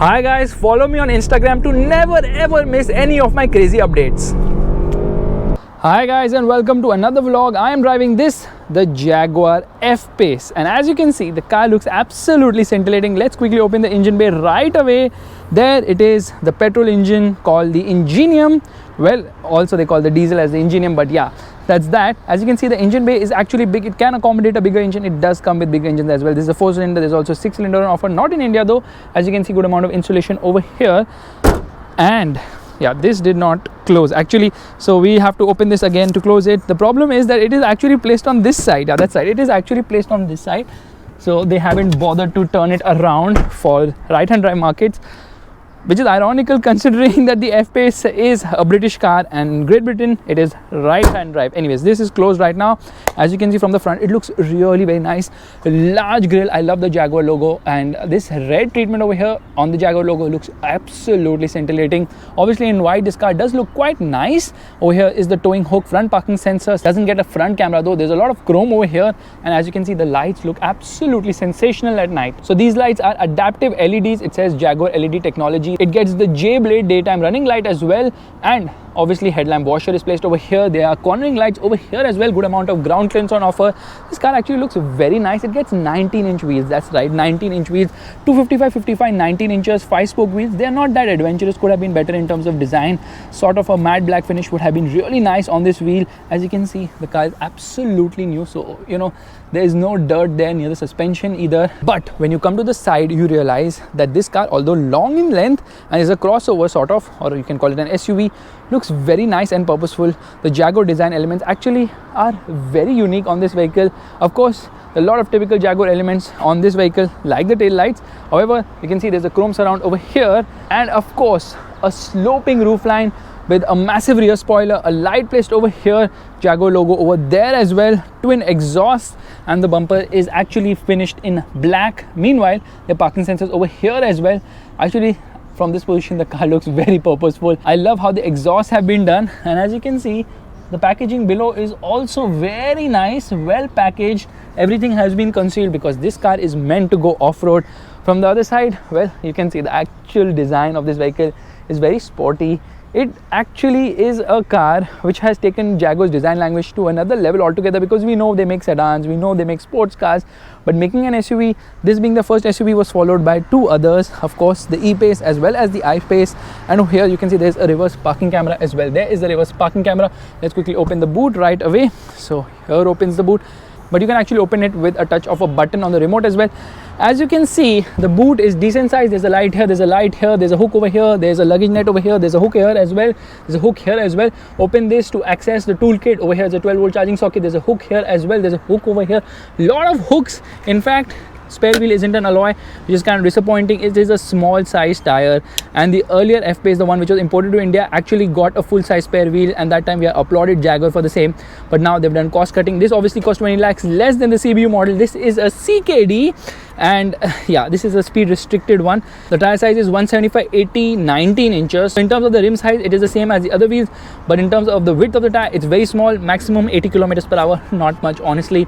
Hi guys, follow me on Instagram to never ever miss any of my crazy updates. Hi guys and welcome to another vlog. I am driving the Jaguar F-Pace, and as you can see the car looks absolutely scintillating. Let's quickly open the engine bay right away. There it is, the petrol engine called the Ingenium. Well, also they call the diesel as the Ingenium, but yeah, that's that. As you can see, the engine bay is actually big. It can accommodate a bigger engine. It does come with bigger engines as well. This is a 4-cylinder. There's also a 6-cylinder on offer, not in India though. As you can see, good amount of insulation over here. And yeah, this did not close actually, so we have to open this again to close it. The problem is that it is actually placed on this side. Yeah, that's right, it is actually placed on this side, so they haven't bothered to turn it around for right hand drive markets, which is ironical considering that the F-Pace is a British car and in Great Britain it is right hand drive. Anyways, this is closed right now. As you can see from the front, it looks really very nice. Large grille. I love the Jaguar logo, and this red treatment over here on the Jaguar logo looks absolutely scintillating. Obviously in white this car does look quite nice. Over here is the towing hook, front parking sensors. Doesn't get a front camera though. There's a lot of chrome over here, and as you can see the lights look absolutely sensational at night. So these lights are adaptive LEDs. It says Jaguar LED technology. It gets the J-Blade daytime running light as well, and obviously headlamp washer is placed over here. There are cornering lights over here as well. Good amount of ground clearance on offer. This car actually looks very nice. It gets 19-inch wheels. That's right, 19-inch wheels. 255/55, 19 inches, 5-spoke wheels. They are not that adventurous. Could have been better in terms of design. Sort of a matte black finish would have been really nice on this wheel. As you can see, the car is absolutely new, so you know there is no dirt there near the suspension either. But when you come to the side, you realize that this car, although long in length and is a crossover sort of, or you can call it an SUV, looks very nice and purposeful. The Jaguar design elements actually are very unique on this vehicle. Of course, a lot of typical Jaguar elements on this vehicle, like the tail lights. However, you can see there's a chrome surround over here, and of course a sloping roofline with a massive rear spoiler, a light placed over here, Jaguar logo over there as well, twin exhaust, and the bumper is actually finished in black. Meanwhile, the parking sensors over here as well. Actually, from this position the car looks very purposeful. I love how the exhausts have been done, and as you can see the packaging below is also very nice, well packaged. Everything has been concealed because this car is meant to go off-road. From the other side, well, you can see the actual design of this vehicle is very sporty. It actually is a car which has taken Jaguar's design language to another level altogether, because we know they make sedans, we know they make sports cars, but making an SUV, this being the first SUV, was followed by two others, of course the E-Pace as well as the I-Pace. And here you can see there's a reverse parking camera as well. There is the reverse parking camera. Let's quickly open the boot right away. So here opens the boot, but you can actually open it with a touch of a button on the remote as well. As you can see, the boot is decent size. There's a light here, there's a light here, there's a hook over here, there's a luggage net over here, there's a hook here as well, there's a hook here as well. Open this to access the toolkit. Over here is a 12-volt charging socket. There's a hook here as well, there's a hook over here. Lot of hooks. In fact, spare wheel isn't an alloy, which is kind of disappointing. It is a small size tire, and the earlier F-Pace, the one which was imported to India, actually got a full size spare wheel, and that time we applauded Jaguar for the same. But now they've done cost cutting. This obviously cost 20 lakhs less than the CBU model. This is a CKD, and yeah, this is a speed restricted one. The tire size is 175/80, 19 inches. So in terms of the rim size, it is the same as the other wheels, but in terms of the width of the tire, it's very small. Maximum 80 kilometers per hour. Not much, honestly.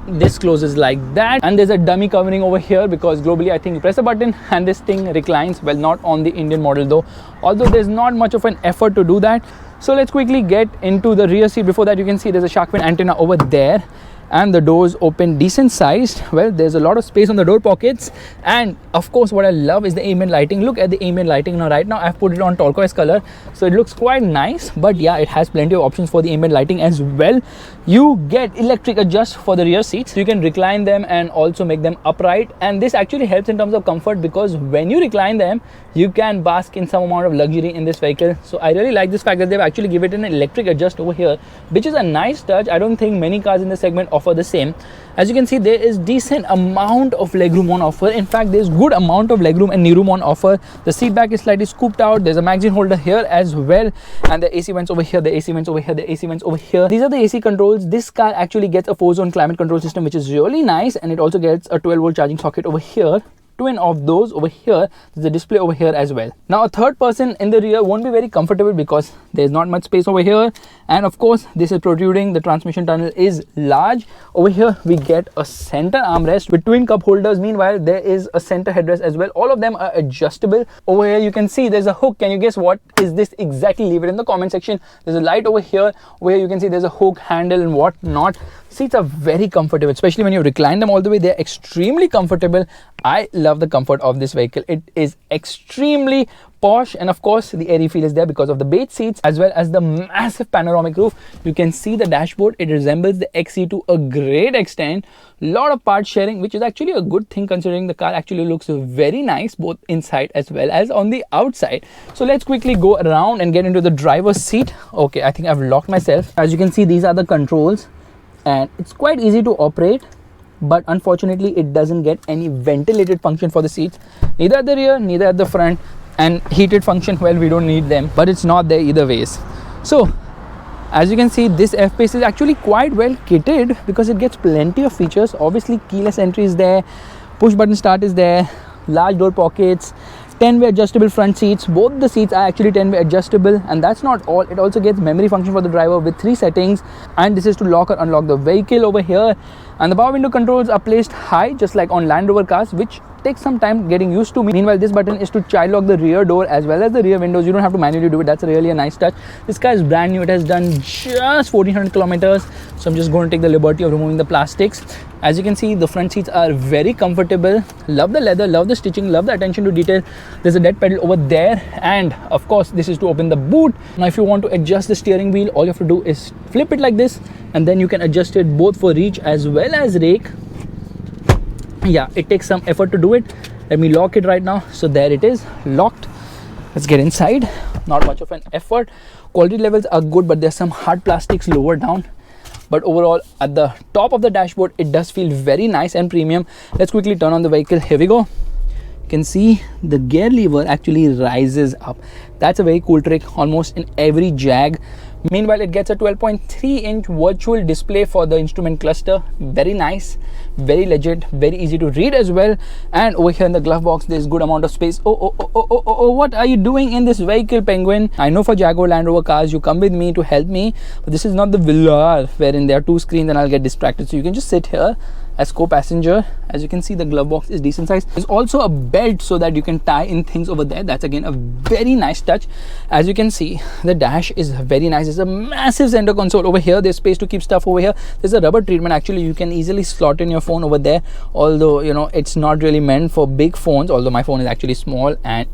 This closes like that, and there's a dummy covering over here because globally I think you press a button and this thing reclines. Well, not on the Indian model though, although there's not much of an effort to do that. So let's quickly get into the rear seat. Before that, you can see there's a shark fin antenna over there, and the doors open decent sized. Well, there's a lot of space on the door pockets, and of course what I love is the ambient lighting. Look at the ambient lighting. Now right now I've put it on turquoise color, so it looks quite nice, but yeah, it has plenty of options for the ambient lighting as well. You get electric adjust for the rear seats. You can recline them and also make them upright, and this actually helps in terms of comfort because when you recline them, you can bask in some amount of luxury in this vehicle. So I really like this fact that they've actually given it an electric adjust over here, which is a nice touch. I don't think many cars in the segment offer the same. As you can see, there is decent amount of legroom on offer. In fact, there's good amount of legroom and knee room on offer. The seat back is slightly scooped out. There's a magazine holder here as well, and the AC vents over here, the AC vents over here, the AC vents over here. These are the AC controls. This car actually gets a 4-zone climate control system, which is really nice, and it also gets a 12-volt charging socket over here. Twin of those over here. There's a display over here as well. Now a third person in the rear won't be very comfortable because there's not much space over here, and of course this is protruding. The transmission tunnel is large. Over here we get a center armrest with twin cup holders. Meanwhile, there is a center headrest as well. All of them are adjustable. Over here you can see there's a hook. Can you guess what is this exactly? Leave it in the comment section. There's a light over here. Over here you can see there's a hook, handle and what not. Seats are very comfortable, especially when you recline them all the way. They're extremely comfortable. I love the comfort of this vehicle. It is extremely posh, and of course the airy feel is there because of the beige seats as well as the massive panoramic roof. You can see the dashboard. It resembles the XE to a great extent. Lot of part sharing, which is actually a good thing considering the car actually looks very nice both inside as well as on the outside. So let's quickly go around and get into the driver's seat. Okay, I think I've locked myself. As you can see, these are the controls and it's quite easy to operate, but unfortunately it doesn't get any ventilated function for the seats, neither at the rear, neither at the front. And heated function, well, we don't need them, but it's not there either ways. So as you can see, this F-Pace is actually quite well kitted because it gets plenty of features. Obviously keyless entry is there, push button start is there, large door pockets, 10-way adjustable front seats. Both the seats are actually 10-way adjustable, and that's not all. It also gets memory function for the driver with 3 settings, and this is to lock or unlock the vehicle over here. And the power window controls are placed high, just like on Land Rover cars, which takes some time getting used to. Meanwhile, this button is to child lock the rear door as well as the rear windows. You don't have to manually do it. That's really a nice touch. This car is brand new. It has done just 1400 kilometers. So I'm just going to take the liberty of removing the plastics. As you can see, the front seats are very comfortable. Love the leather, love the stitching, love the attention to detail. There's a dead pedal over there, and of course this is to open the boot. Now if you want to adjust the steering wheel, all you have to do is flip it like this, and then you can adjust it both for reach as well as rake. Yeah, it takes some effort to do it. Let me lock it right now. So there it is, locked. Let's get inside. Not much of an effort. Quality levels are good, but there's some hard plastics lower down. But overall, at the top of the dashboard, it does feel very nice and premium. Let's quickly turn on the vehicle. Here we go. You can see the gear lever actually rises up. That's a very cool trick almost in every Jag. Meanwhile, it gets a 12.3-inch virtual display for the instrument cluster. Very nice, very legit, very easy to read as well. And over here in the glove box, there's good amount of space. Oh, what are you doing in this vehicle, Penguin? I know for Jaguar Land Rover cars, you come with me to help me, but this is not the Velar wherein there are 2 screens and I'll get distracted. So you can just sit here as co-passenger. As you can see, the glove box is decent size. There's also a belt so that you can tie in things over there. That's again a very nice touch. As you can see, the dash is very nice. It's a massive center console. Over here there's space to keep stuff. Over here there's a rubber treatment. Actually, you can easily slot in your phone over there, although you know it's not really meant for big phones, although my phone is actually small. And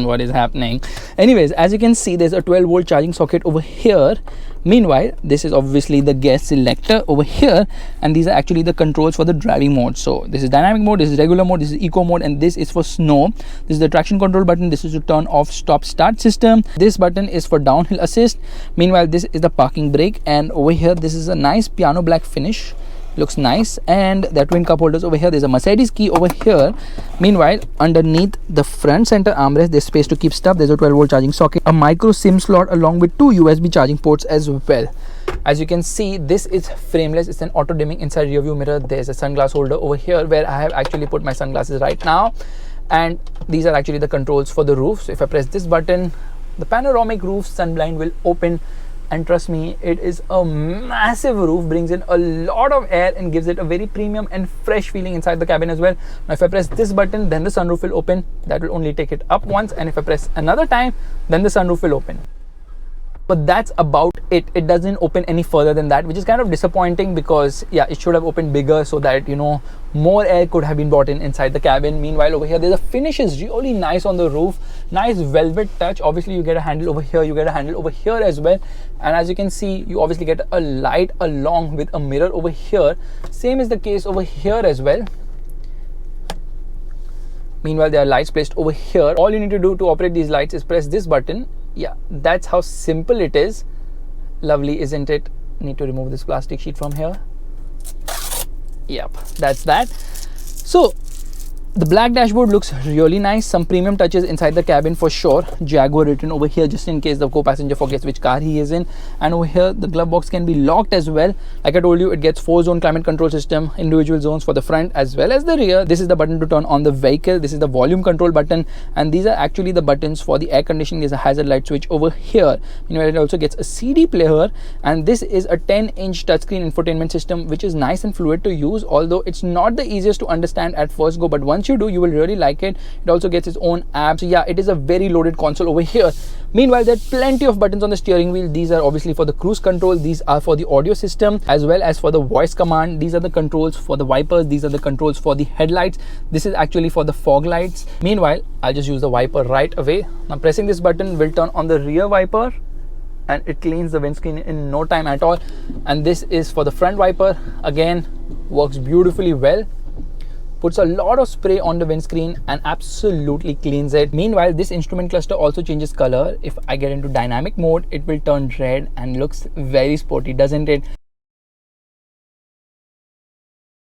what is happening? Anyways, as you can see, there's a 12-volt charging socket over here. Meanwhile, this is obviously the gear selector over here, and these are actually the controls for the driving mode. So this is dynamic mode, this is regular mode, this is eco mode, and this is for snow. This is the traction control button. This is to turn off stop start system. This button is for downhill assist. Meanwhile, this is the parking brake, and over here this is a nice piano black finish. Looks nice. And the twin cup holders over here. There's a Mercedes key over here. Meanwhile, underneath the front center armrest, there's space to keep stuff. There's a 12-volt charging socket, a micro SIM slot along with 2 USB charging ports as well. As you can see, this is frameless. It's an auto dimming inside rear view mirror. There's a sunglass holder over here where I have actually put my sunglasses right now, and these are actually the controls for the roof. So if I press this button, the panoramic roof sunblind will open. And trust me, it is a massive roof, brings in a lot of air and gives it a very premium and fresh feeling inside the cabin as well. Now if I press this button, then the sunroof will open. That will only take it up once, and if I press another time, then the sunroof will open. But that's about it. It doesn't open any further than that, which is kind of disappointing because yeah, it should have opened bigger so that you know more air could have been brought in inside the cabin. Meanwhile, over here there's a finish is really nice on the roof, nice velvet touch. Obviously you get a handle over here, you get a handle over here as well, and as you can see, you obviously get a light along with a mirror over here. Same is the case over here as well. Meanwhile, there are lights placed over here. All you need to do to operate these lights is press this button. Yeah, that's how simple it is. Lovely, isn't it? Need to remove this plastic sheet from here. Yep, that's that. So The black dashboard looks really nice. Some premium touches inside the cabin for sure. Jaguar written over here just in case the co-passenger forgets which car he is in. And over here the glove box can be locked as well. Like I told you, it gets 4-zone climate control system, individual zones for the front as well as the rear. This is the button to turn on the vehicle. This is the volume control button, and these are actually the buttons for the air conditioning. There's a hazard light switch over here. Meanwhile, it also gets a CD player, and this is a 10-inch touchscreen infotainment system, which is nice and fluid to use, although it's not the easiest to understand at first go, but once you do, you will really like it. It also gets its own app. So yeah, it is a very loaded console over here. Meanwhile, there are plenty of buttons on the steering wheel. These are obviously for the cruise control. These are for the audio system as well as for the voice command. These are the controls for the wipers. These are the controls for the headlights. This is actually for the fog lights. Meanwhile, I'll just use the wiper right away. Now pressing this button will turn on the rear wiper, and it cleans the windscreen in no time at all. And this is for the front wiper. Again, works beautifully well. Puts a lot of spray on the windscreen and absolutely cleans it. Meanwhile, this instrument cluster also changes color. If I get into dynamic mode, it will turn red and looks very sporty, doesn't it?